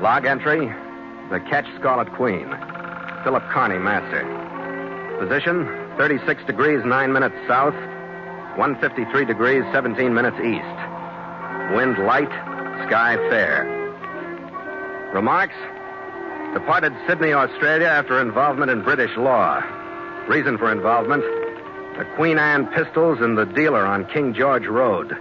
Log entry, the Ketch Scarlet Queen. Philip Carney, master. Position, 36 degrees, 9 minutes south, 153 degrees, 17 minutes east. Wind light, sky fair. Remarks, departed Sydney, Australia after involvement in British law. Reason for involvement, the Queen Anne pistols and the dealer on King George Road.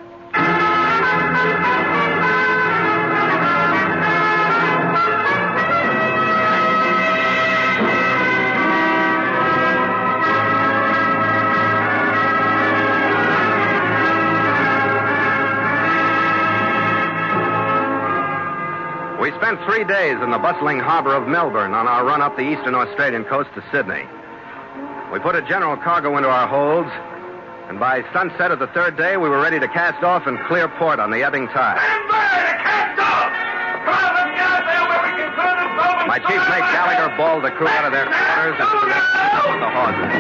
We spent 3 days in the bustling harbor of Melbourne on our run up the eastern Australian coast to Sydney. We put a general cargo into our holds, and by sunset of the third day, we were ready to cast off and clear port on the ebbing tide. Stand by to cast off! Come on, let me out there where we can turn and go and My chief mate Gallagher bawled the crew out of their quarters and to the hawsers.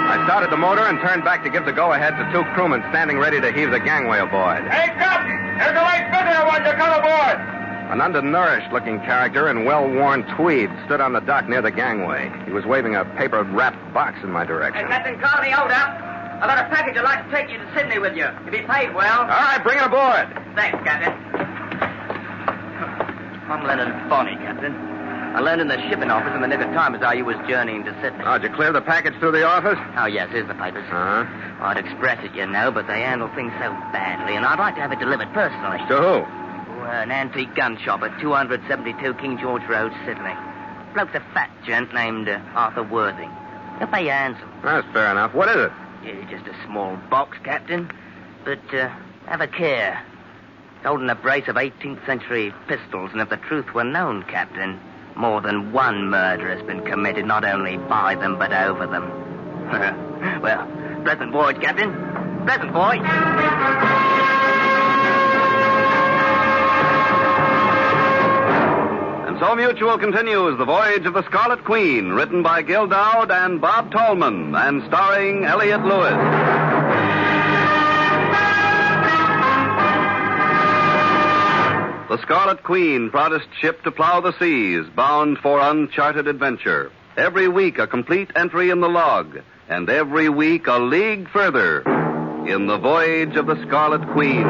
I started the motor and turned back to give the go-ahead to 2 crewmen standing ready to heave the gangway aboard. Hey, Captain! There's a white figure I want you to come aboard! An undernourished-looking character in well-worn tweed stood on the dock near the gangway. He was waving a paper-wrapped box in my direction. Hey, Captain Carney, hold up. I've got a package I'd like to take you to Sydney with you. If you paid well. All right, bring it aboard. Thanks, Captain. I'm Leonard Bonney, Captain. I learned in the shipping office in the nick of time as how you was journeying to Sydney. Oh, did you clear the package through the office? Oh, yes, here's the papers. Uh-huh. I'd express it, you know, but they handle things so badly, and I'd like to have it delivered personally. To who? An antique gun shop at 272 King George Road, Sydney. Bloke's a fat gent named Arthur Worthing. He'll pay you handsome. That's fair enough. What is it? Yeah, just a small box, Captain. But have a care. It's holding a brace of 18th century pistols, and if the truth were known, Captain, more than one murder has been committed, not only by them, but over them. Well, pleasant voyage, Captain. Pleasant voyage. And so Mutual continues The Voyage of the Scarlet Queen, written by Gil Dowd and Bob Tallman, and starring Elliot Lewis. The Scarlet Queen, proudest ship to plow the seas, bound for uncharted adventure. Every week a complete entry in the log, and every week a league further in The Voyage of the Scarlet Queen.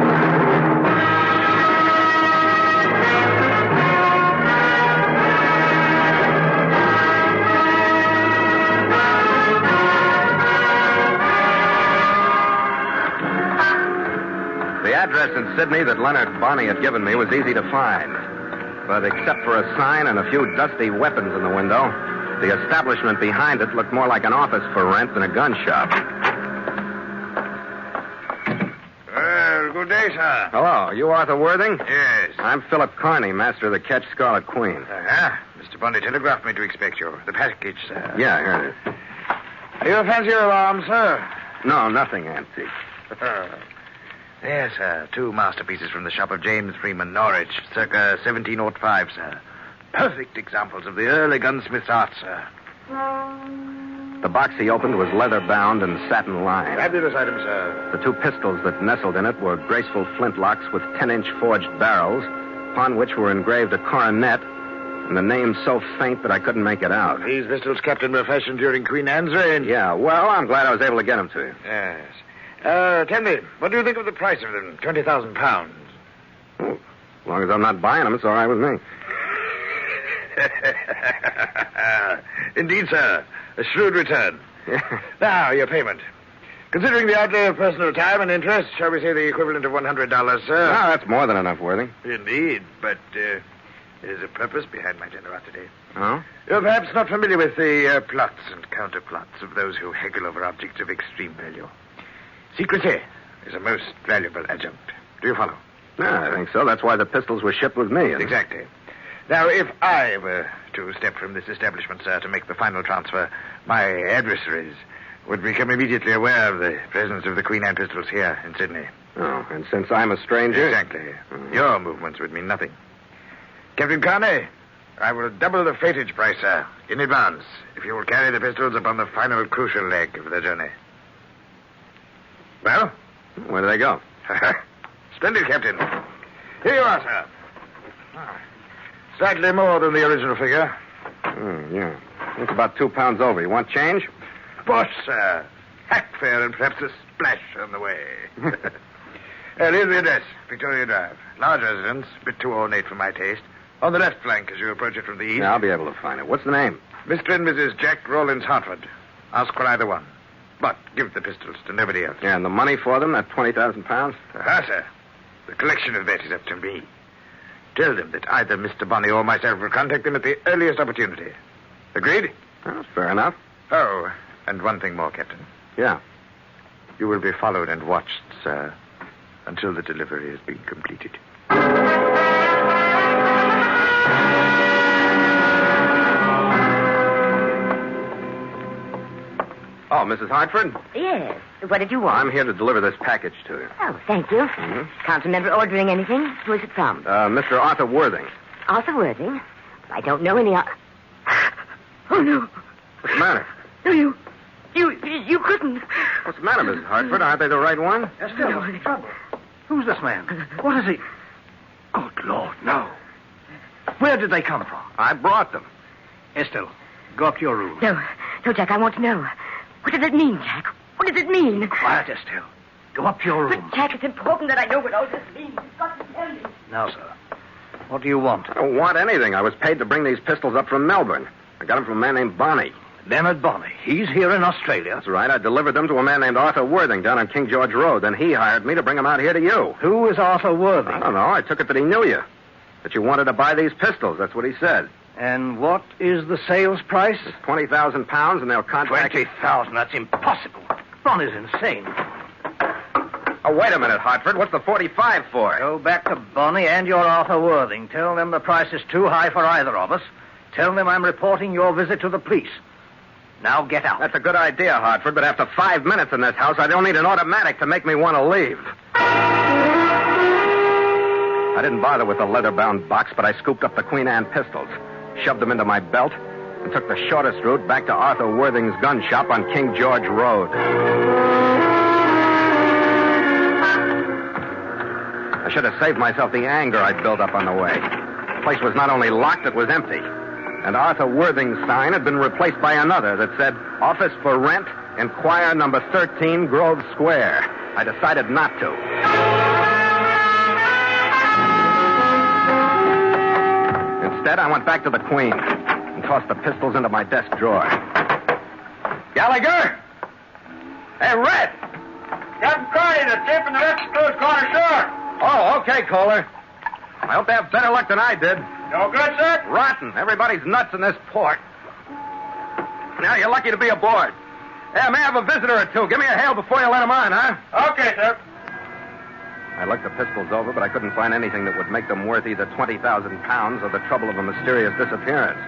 The address in Sydney that Leonard Bonney had given me was easy to find. But except for a sign and a few dusty weapons in the window, the establishment behind it looked more like an office for rent than a gun shop. Well, good day, sir. Hello, you Arthur Worthing? Yes. I'm Philip Carney, master of the Ketch Scarlet Queen. Uh-huh. Mr. Bundy telegraphed me to expect you. The package, sir. Yeah, here it is. Are you a fancier of arms, sir? No, nothing antique. Yes, sir. 2 masterpieces from the shop of James Freeman, Norwich, circa 1705, sir. Perfect examples of the early gunsmith's art, sir. The box he opened was leather-bound and satin-lined. Fabulous item, sir. The 2 pistols that nestled in it were graceful flintlocks with 10-inch forged barrels, upon which were engraved a coronet and a name so faint that I couldn't make it out. These pistols, Captain, were fashioned during Queen Anne's reign. Yeah, well, I'm glad I was able to get them to you. Yes. Tell me, what do you think of the price of them? 20,000 pounds. Oh, as long as I'm not buying them, it's all right with me. Indeed, sir. A shrewd return. Now, your payment. Considering the outlay of personal time and interest, shall we say the equivalent of $100, sir? No, that's more than enough, Worthing. Indeed, but there's a purpose behind my generosity. Oh? You're perhaps not familiar with the plots and counterplots of those who haggle over objects of extreme value. Secrecy is a most valuable adjunct. Do you follow? Yeah, I think so. That's why the pistols were shipped with me. Exactly. Now, if I were to step from this establishment, sir, to make the final transfer, my adversaries would become immediately aware of the presence of the Queen Anne pistols here in Sydney. Oh, and since I'm a stranger... Exactly. Your movements would mean nothing. Captain Carney, I will double the freightage price, sir, in advance, if you will carry the pistols upon the final crucial leg of the journey. Well? Where do they go? Splendid, Captain. Here you are, sir. Slightly more than the original figure. Yeah. It's about 2 pounds over. You want change? Bosh, sir. Hack fare and perhaps a splash on the way. Here's the address, Victoria Drive. Large residence, a bit too ornate for my taste. On the left flank as you approach it from the east. Yeah, I'll be able to find it. What's the name? Mr. and Mrs. Jack Rollins Hartford. Ask for either one. But give the pistols to nobody else. Yeah, and the money for them, that 20,000 pounds? Sir. The collection of that is up to me. Tell them that either Mr. Bonney or myself will contact them at the earliest opportunity. Agreed? Well, that's fair enough. Oh, and one thing more, Captain. Yeah. You will be followed and watched, sir, until the delivery has been completed. Oh, Mrs. Hartford? Yes. What did you want? I'm here to deliver this package to you. Oh, thank you. Can't remember ordering anything. Who is it from? Mr. Arthur Worthing. Arthur Worthing? I don't know any... Oh, no. What's the matter? No, you couldn't. What's the matter, Mrs. Hartford? Aren't they the right one? Estelle, what's the trouble? Who's this man? What is he? Good Lord, no. Where did they come from? I brought them. Estelle, go up to your room. No, Jack, I want to know. What does it mean, Jack? What does it mean? Quiet, Estelle. Go up to your room. But, Jack, it's important that I know what all this means. You've got to tell me. Now, sir, what do you want? I don't want anything. I was paid to bring these pistols up from Melbourne. I got them from a man named Bonney. Leonard Bonney. He's here in Australia. That's right. I delivered them to a man named Arthur Worthing down on King George Road. Then he hired me to bring them out here to you. Who is Arthur Worthing? I don't know. I took it that he knew you. That you wanted to buy these pistols. That's what he said. And what is the sales price? It's 20,000 pounds, and they'll contract... 20,000. That's impossible. Bonney's insane. Oh, wait a minute, Hartford. What's the 45 for? Go back to Bonney and your Arthur Worthing. Tell them the price is too high for either of us. Tell them I'm reporting your visit to the police. Now get out. That's a good idea, Hartford, but after 5 minutes in this house, I don't need an automatic to make me want to leave. I didn't bother with the leather-bound box, but I scooped up the Queen Anne pistols, shoved them into my belt, and took the shortest route back to Arthur Worthing's gun shop on King George Road. I should have saved myself the anger I'd built up on the way. The place was not only locked, it was empty. And Arthur Worthing's sign had been replaced by another that said, Office for Rent, Inquire number 13, Grove Square. I decided not to. Instead, I went back to the Queen and tossed the pistols into my desk drawer. Gallagher! Hey, Red! Captain Carney, the tip in the left closed corner shore. Oh, okay, Kohler. I hope they have better luck than I did. No good, sir? Rotten. Everybody's nuts in this port. Now, you're lucky to be aboard. Hey, I may have a visitor or two. Give me a hail before you let him on, huh? Okay, sir. I looked the pistols over, but I couldn't find anything that would make them worth either 20,000 pounds or the trouble of a mysterious disappearance.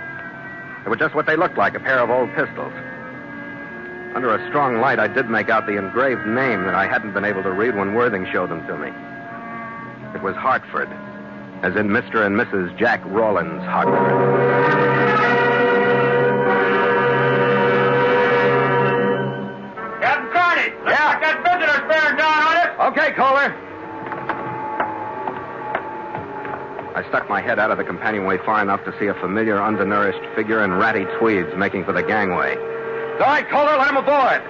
They were just what they looked like, a pair of old pistols. Under a strong light, I did make out the engraved name that I hadn't been able to read when Worthing showed them to me. It was Hartford, as in Mr. and Mrs. Jack Rollins Hartford. Captain Carney, let's get that visitor's bearing down on us. Okay, Kohler. I stuck my head out of the companionway far enough to see a familiar, undernourished figure in ratty tweeds making for the gangway. All right, Kohler, let him aboard.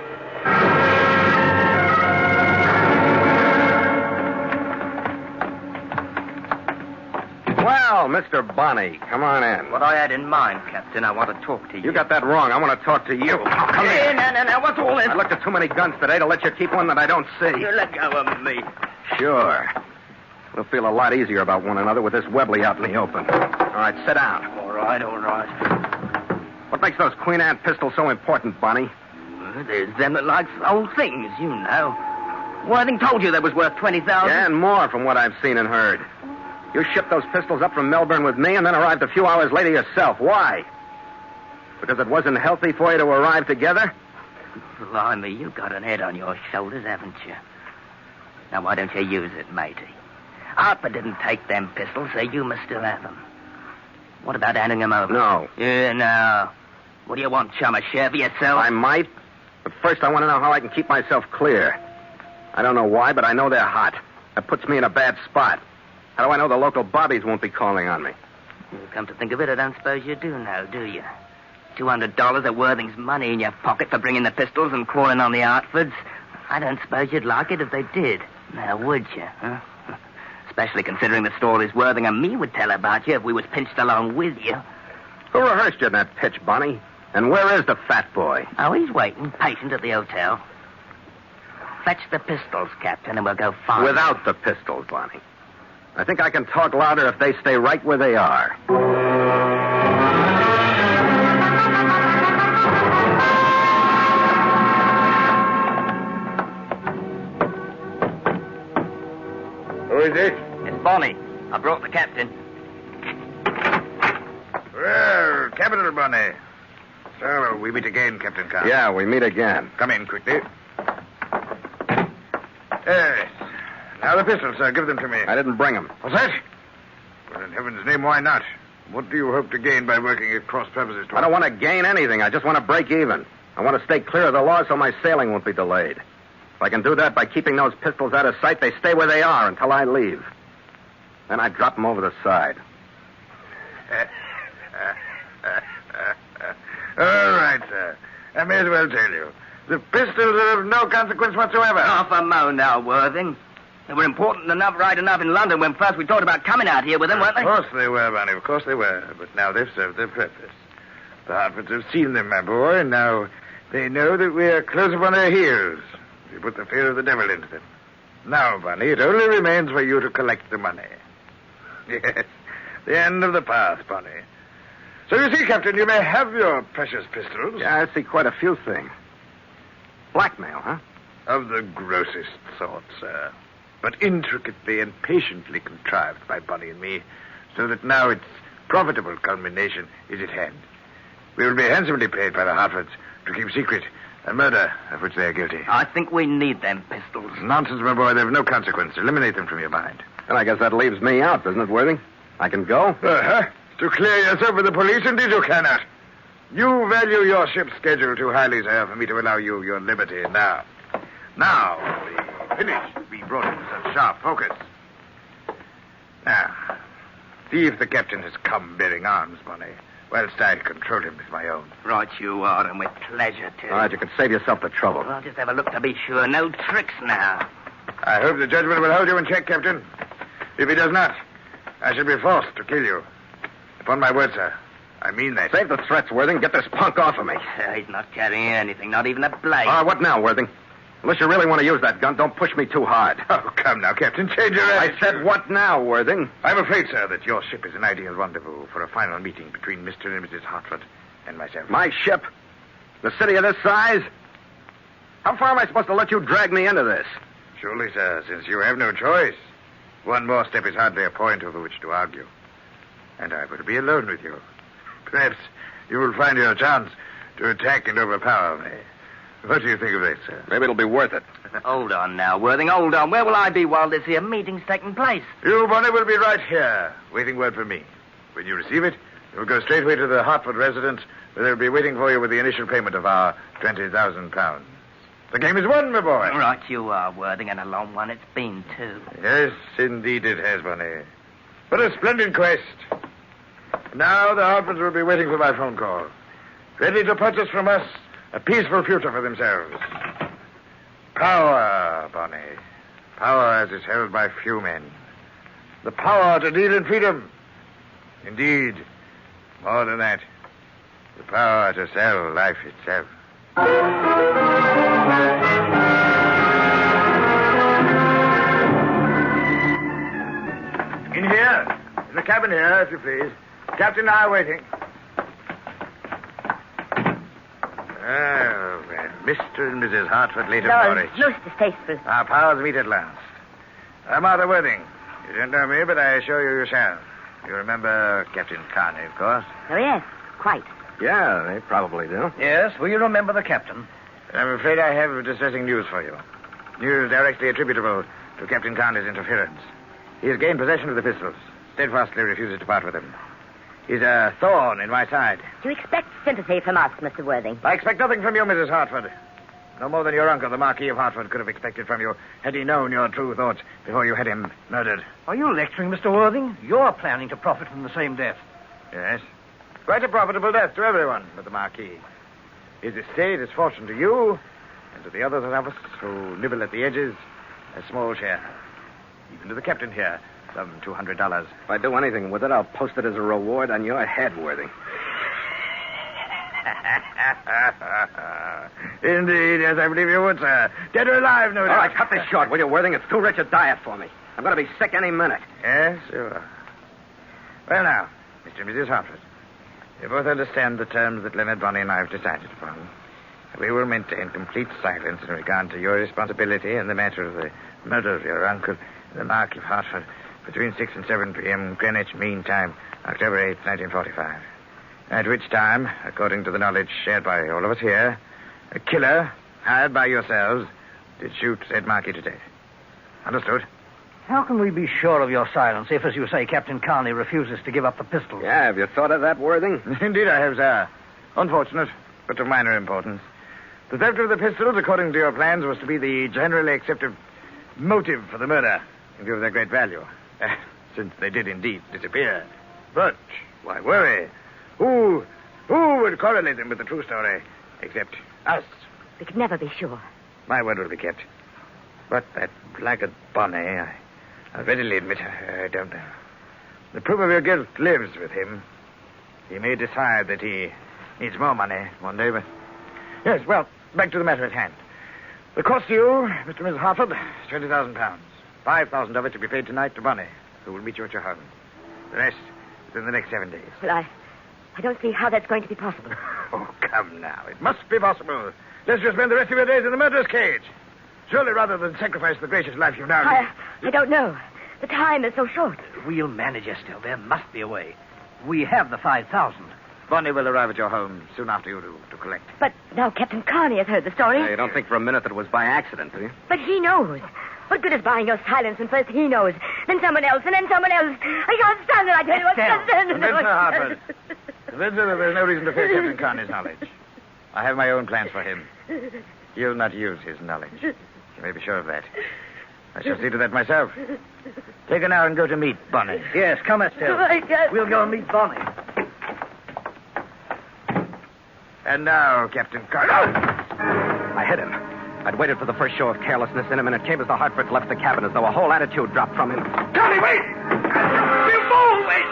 Well, Mr. Bonney, come on in. What I had in mind, Captain, I want to talk to you. You got that wrong. I want to talk to you. Come here. Now, what's all this? I looked at too many guns today to let you keep one that I don't see. You let go of me. Sure. We'll feel a lot easier about one another with this Webley out in the open. All right, sit down. All right. What makes those Queen Anne pistols so important, Bonnie? Well, there's them that likes old things, you know. Worthing told you they was worth 20,000. Yeah, and more from what I've seen and heard. You shipped those pistols up from Melbourne with me and then arrived a few hours later yourself. Why? Because it wasn't healthy for you to arrive together? Blimey, you got an head on your shoulders, haven't you? Now, why don't you use it, matey? Harper didn't take them pistols, so you must still have them. What about handing them over? No. Yeah, no. What do you want, chum? A share for yourself? I might, but first I want to know how I can keep myself clear. I don't know why, but I know they're hot. That puts me in a bad spot. How do I know the local bobbies won't be calling on me? Come to think of it, I don't suppose you do know, do you? $200 of Worthing's money in your pocket for bringing the pistols and crawling on the Hartfords. I don't suppose you'd like it if they did. Now, would you, huh? Especially considering the stories Worthing and me would tell about you if we was pinched along with you. Who rehearsed you in that pitch, Bonnie? And where is the fat boy? Oh, he's waiting, patient at the hotel. Fetch the pistols, Captain, and we'll go find Without the pistols, Bonnie. I think I can talk louder if they stay right where they are. Who is it? It's Bonnie. I brought the captain. Well, capital, Bonnie. So, we meet again, Captain Carr. Yeah, we meet again. Come in quickly. Yes. Now the pistols, sir. Give them to me. I didn't bring them. What's that? Well, in heaven's name, why not? What do you hope to gain by working at cross purposes? I don't want to gain anything. I just want to break even. I want to stay clear of the law so my sailing won't be delayed. If I can do that by keeping those pistols out of sight, they stay where they are until I leave. Then I drop them over the side. All right, sir. I may as well tell you. The pistols are of no consequence whatsoever. Half a mo now, Worthing. They were important enough, right enough in London when first we talked about coming out here with them, weren't they? Of course they were, Bonnie. Of course they were. But now they've served their purpose. The Hartfords have seen them, my boy, and now they know that we are close upon their heels. We put the fear of the devil into them. Now, Bonnie, it only remains for you to collect the money. Yes, the end of the path, Bonnie. So you see, Captain, you may have your precious pistols. Yeah, I see quite a few things. Blackmail, huh? Of the grossest sort, sir. But intricately and patiently contrived by Bonnie and me, so that now its profitable culmination is at hand. We will be handsomely paid by the Hartfords to keep secret a murder of which they are guilty. I think we need them pistols. Nonsense, my boy. They have no consequence. Eliminate them from your mind. Well, I guess that leaves me out, doesn't it, Worthing? I can go? Uh-huh. To clear yourself with the police, indeed you cannot. You value your ship's schedule too highly, sir, for me to allow you your liberty now. Now, we finish. We brought into such sharp focus. Now, see if the captain has come bearing arms, Bonnie, whilst I control him with my own. Right you are, and with pleasure, too. All right, you can save yourself the trouble. Well, just have a look to be sure. No tricks now. I hope the judgment will hold you in check, Captain. If he does not, I shall be forced to kill you. Upon my word, sir. I mean that. Save the threats, Worthing. Get this punk off of me. He's not carrying anything, not even a blade. What now, Worthing? Unless you really want to use that gun, don't push me too hard. Oh, come now, Captain. Change your attitude. I said what now, Worthing? I'm afraid, sir, that your ship is an ideal rendezvous for a final meeting between Mr. and Mrs. Hartford and myself. My ship? The city of this size? How far am I supposed to let you drag me into this? Surely, sir, since you have no choice. One more step is hardly a point over which to argue. And I will be alone with you. Perhaps you will find your chance to attack and overpower me. What do you think of that, sir? Maybe it'll be worth it. Hold on now, Worthing, hold on. Where will I be while this here meeting's taking place? You, Bonnie, will be right here, waiting word from me. When you receive it, you'll go straightway to the Hartford residence, where they'll be waiting for you with the initial payment of our £20,000. The game is won, my boy. Right you are, Worthing, and a long one it's been, too. Yes, indeed it has, Bonnie. What a splendid quest. Now the Hartfords will be waiting for my phone call, ready to purchase from us a peaceful future for themselves. Power, Bonnie. Power as is held by few men. The power to deal in freedom. Indeed, more than that, the power to sell life itself. In here. In the cabin here, if you please. Captain and I are waiting. Oh, well, Mr. and Mrs. Hartford later Morris. Most distasteful. Our powers meet at last. I'm Arthur Worthing. You don't know me, but I assure you shall. You remember Captain Carney, of course. Oh, yes, quite. Yeah, they probably do. Yes, will you remember the captain? I'm afraid I have distressing news for you. News directly attributable to Captain Carney's interference. He has gained possession of the pistols. Steadfastly refuses to part with them. He's a thorn in my side. Do you expect sympathy from us, Mr. Worthing? I expect nothing from you, Mrs. Hartford. No more than your uncle, the Marquis of Hartford, could have expected from you had he known your true thoughts before you had him murdered. Are you lecturing, Mr. Worthing? You're planning to profit from the same death. Yes. Quite a profitable death to everyone but the Marquis. His estate is fortune to you, and to the others of us who nibble at the edges, a small share. Even to the captain here, some $200. If I do anything with it, I'll post it as a reward on your head, Worthing. Indeed, yes, I believe you would, sir. Dead or alive, no doubt. All right, cut this short, will you, Worthing? It's too rich a diet for me. I'm going to be sick any minute. Yes, you are. Well, now, Mr. and Mrs. Hartford, you both understand the terms that Leonard, Bonnie, and I have decided upon. We will maintain complete silence in regard to your responsibility in the matter of the murder of your uncle, the Marquis of Hartford, between 6 and 7 p.m. Greenwich Mean Time, October 8th, 1945. At which time, according to the knowledge shared by all of us here, a killer, hired by yourselves, did shoot said Marquis to death. Understood? How can we be sure of your silence if, as you say, Captain Carney refuses to give up the pistols? Yeah, have you thought of that, Worthing? Indeed I have, sir. Unfortunate, but of minor importance. The theft of the pistols, according to your plans, was to be the generally accepted motive for the murder, in view of their great value, since they did indeed disappear. But why worry? Who would correlate them with the true story, except us? We could never be sure. My word will be kept. But that blackguard Bonnie, I readily admit I don't know. The proof of your guilt lives with him. He may decide that he needs more money one day, but... Yes, well, back to the matter at hand. The cost to you, Mr. and Mrs. Hartford, is £20,000. 5,000 of it to be paid tonight to Bonnie, who will meet you at your home. The rest within the next 7 days. Well, I don't see how that's going to be possible. Oh, come now. It must be possible. Let's just spend the rest of your days in the murderer's cage. Surely, rather than sacrifice the gracious life you've now... I don't know. The time is so short. We'll manage, Estelle. There must be a way. We have the 5,000. Bonnie will arrive at your home soon after you to collect. But now Captain Carney has heard the story. You don't think for a minute that it was by accident, do you? But he knows. What good is buying your silence when first he knows, then someone else, and then someone else? I can't stand it, I tell you. Convince her, Hartford. Convince her that there's no reason to fear Captain Carney's knowledge. I have my own plans for him. He'll not use his knowledge. You may be sure of that. I shall see to that myself. Take her now and go to meet Bonnie. Yes, come, Estelle. We'll go and meet Bonnie. And now, Captain Carney. I hit him. I'd waited for the first show of carelessness in him, and it came as the Hartford left the cabin, as though a whole attitude dropped from him. Carney, wait! You fool! Wait!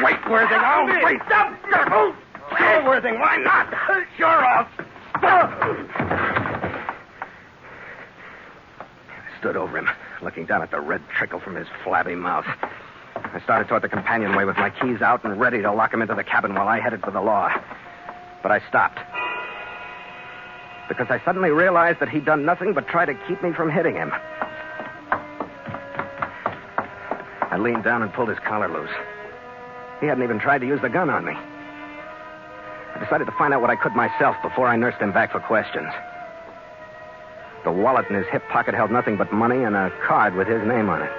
Wait, Worthing, I'll wait. Stop! Move! Sure, Worthing, why not? Sure, I'll... I stood over him, looking down at the red trickle from his flabby mouth. I started toward the companionway with my keys out and ready to lock him into the cabin while I headed for the law. But I stopped. Because I suddenly realized that he'd done nothing but try to keep me from hitting him. I leaned down and pulled his collar loose. He hadn't even tried to use the gun on me. I decided to find out what I could myself before I nursed him back for questions. The wallet in his hip pocket held nothing but money and a card with his name on it.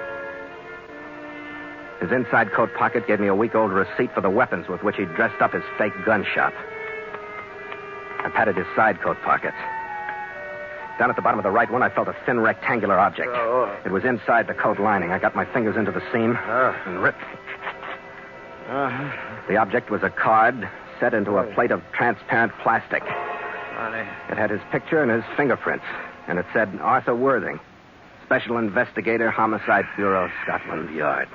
His inside coat pocket gave me a week-old receipt for the weapons with which he'd dressed up his fake gun shop. I patted his side coat pockets. Down at the bottom of the right one, I felt a thin rectangular object. It was inside the coat lining. I got my fingers into the seam and ripped. The object was a card set into a plate of transparent plastic. It had his picture and his fingerprints, and it said Arthur Worthing, Special Investigator, Homicide Bureau, Scotland Yard.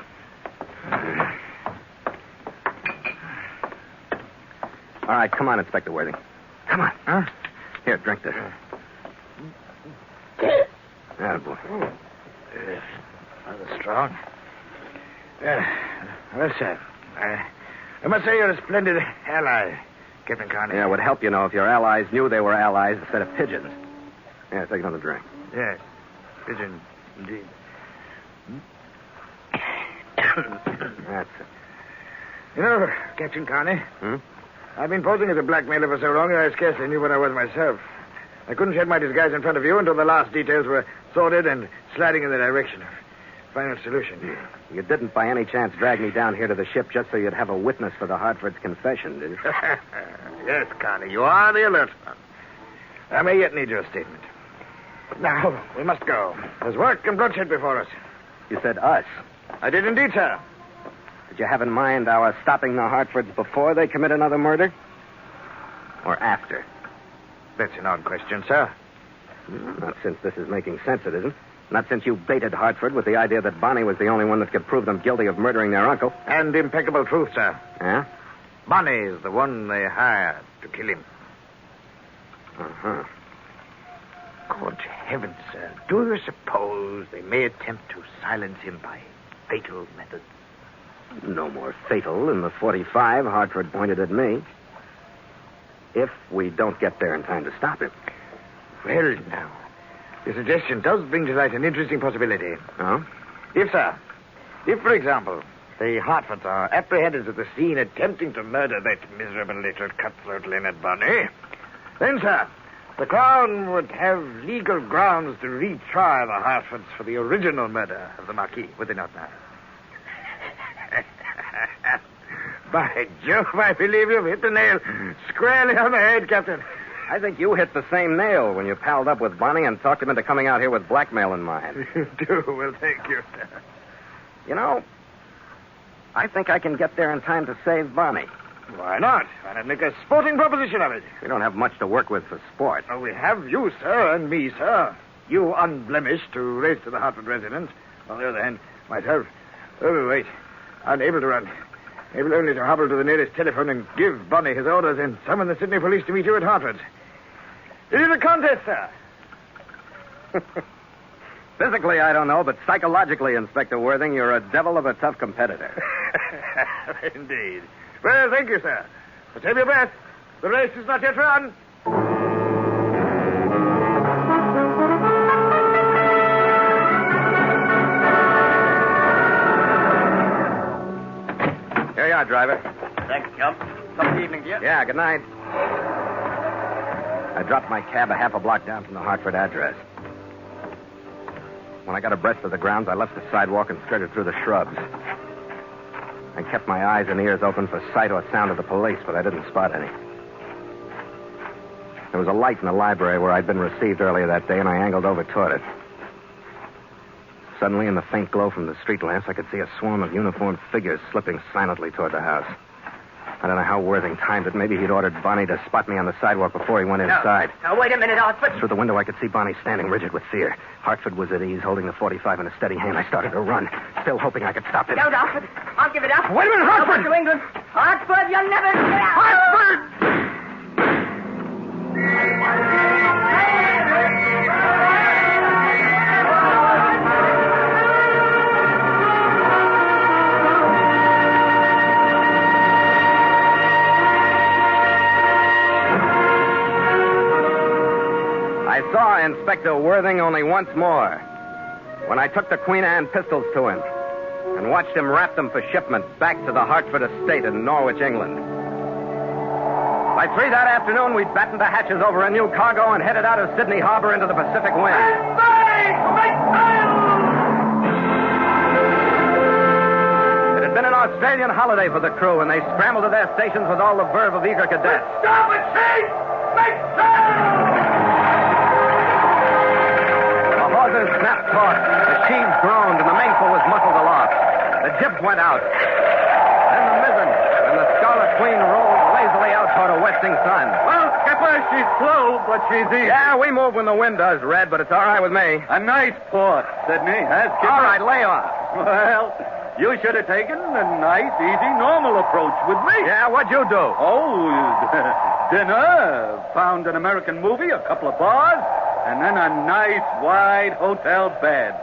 All right, come on, Inspector Worthing. Come on. Huh? Here, drink this. Attaboy. Rather strong. Well, sir, I must say you're a splendid ally, Captain Carney. Yeah, it would help, you know, if your allies knew they were allies instead of pigeons. Yeah, take another drink. Yes, pigeon, indeed. That's it. You know, Captain Carney, I've been posing as a blackmailer for so long that I scarcely knew what I was myself. I couldn't shed my disguise in front of you until the last details were sorted and sliding in the direction of final solution. You didn't by any chance drag me down here to the ship just so you'd have a witness for the Hartford's confession, did you? Yes, Connie, you are the alert one. I may yet need your statement. But now, we must go. There's work and bloodshed before us. You said us. I did indeed, sir. Did you have in mind our stopping the Hartfords before they commit another murder? Or after? That's an odd question, sir. Not since this is making sense, it isn't. Not since you baited Hartford with the idea that Bonnie was the only one that could prove them guilty of murdering their uncle. And impeccable truth, sir. Yeah? Bonnie's the one they hired to kill him. Uh-huh. Good heavens, sir. Do you suppose they may attempt to silence him by fatal methods? No more fatal than the 45 Hartford pointed at me. If we don't get there in time to stop him. Well, now, the suggestion does bring to light an interesting possibility. Oh? If, for example, the Hartfords are apprehended at the scene attempting to murder that miserable little cutthroat Leonard Bonnie, then, sir, the Crown would have legal grounds to retry the Hartfords for the original murder of the Marquis, would they not now? By Jove, I believe you've hit the nail squarely on the head, Captain. I think you hit the same nail when you palled up with Bonnie and talked him into coming out here with blackmail in mind. You do? Well, thank you, sir. You know, I think I can get there in time to save Bonnie. Why not? Why not make a sporting proposition of it? We don't have much to work with for sport. Oh, we have you, sir, and me, sir. You unblemished to race to the Hartford residence. On the other hand, myself, overweight, unable to run. Able only to hobble to the nearest telephone and give Bonnie his orders and summon the Sydney police to meet you at Hartford. It is a contest, sir. Physically, I don't know, but psychologically, Inspector Worthing, you're a devil of a tough competitor. Indeed. Well, thank you, sir. But save your breath. The race is not yet run. Here you are, driver. Thanks, Chump. Some evening to you. Yeah, good night. I dropped my cab a half a block down from the Hartford address. When I got abreast of the grounds, I left the sidewalk and skirted through the shrubs. I kept my eyes and ears open for sight or sound of the police, but I didn't spot any. There was a light in the library where I'd been received earlier that day, and I angled over toward it. Suddenly, in the faint glow from the street lamps, I could see a swarm of uniformed figures slipping silently toward the house. I don't know how Worthing timed it. Maybe he'd ordered Bonnie to spot me on the sidewalk before he went inside. Now, wait a minute, Hartford. Through the window, I could see Bonnie standing rigid with fear. Hartford was at ease, holding the 45 in a steady hand. I started to run, still hoping I could stop him. No, Hartford. I'll give it up. Wait a minute, Hartford! Over to England. Hartford, you'll never get out. Hartford! I saw Inspector Worthing only once more, when I took the Queen Anne pistols to him and watched him wrap them for shipment back to the Hartford estate in Norwich, England. By 3 that afternoon, we'd battened the hatches over a new cargo and headed out of Sydney Harbor into the Pacific wind. It had been an Australian holiday for the crew, and they scrambled to their stations with all the verve of eager cadets. Stop it, Chief! Make sail! The hawsers snapped taut, the sheaves groaned, and the mainsail was muffled aloft. The jib went out. Then the mizzen, and the Scarlet Queen rolled lazily out toward a westing sun. Well, Skipper, she's slow, but she's easy. Yeah, we move when the wind does, Red, but it's all right with me. A nice port, Sydney. Huh, Skipper? All right, lay off. Well, you should have taken a nice, easy, normal approach with me. Yeah, what'd you do? Oh, dinner, found an American movie, a couple of bars, and then a nice, wide hotel bed.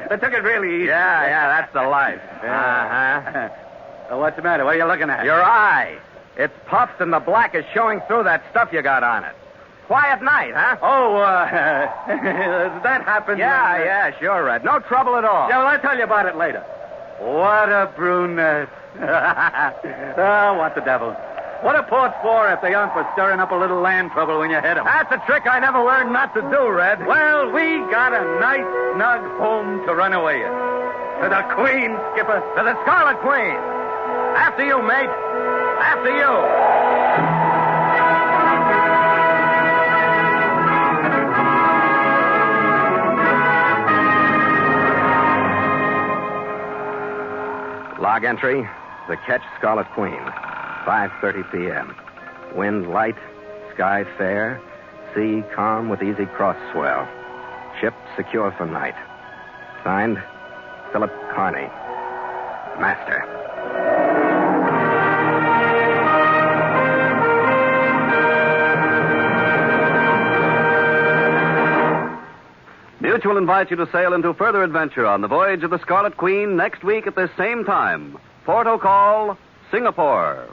I took it really easy. Yeah, that's the life. Uh-huh. What's the matter? What are you looking at? Your eye. It's puffed and the black is showing through that stuff you got on it. Quiet night, huh? Oh, that happened. Yeah, sure, Red. No trouble at all. Yeah, well, I'll tell you about it later. What a brunette. Oh, what the devil. What are ports for if they aren't for stirring up a little land trouble when you hit them? That's a trick I never learned not to do, Red. Well, we got a nice, snug home to run away in. To the Queen, Skipper. To the Scarlet Queen. After you, mate. After you. Log entry, the Ketch Scarlet Queen, 5:30 p.m. Wind light, sky fair, sea calm with easy cross swell. Ship secure for night. Signed, Philip Carney, Master. Mutual invites you to sail into further adventure on the voyage of the Scarlet Queen next week at this same time. Port o' call, Singapore.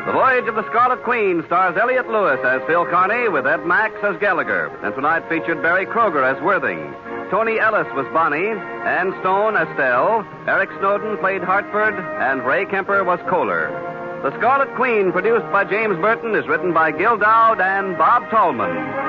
The Voyage of the Scarlet Queen stars Elliot Lewis as Phil Carney with Ed Max as Gallagher. And tonight featured Barry Kroger as Worthing. Tony Ellis was Bonnie, Ann Stone as Stell, Eric Snowden played Hartford, and Ray Kemper was Kohler. The Scarlet Queen, produced by James Burton, is written by Gil Dowd and Bob Tallman.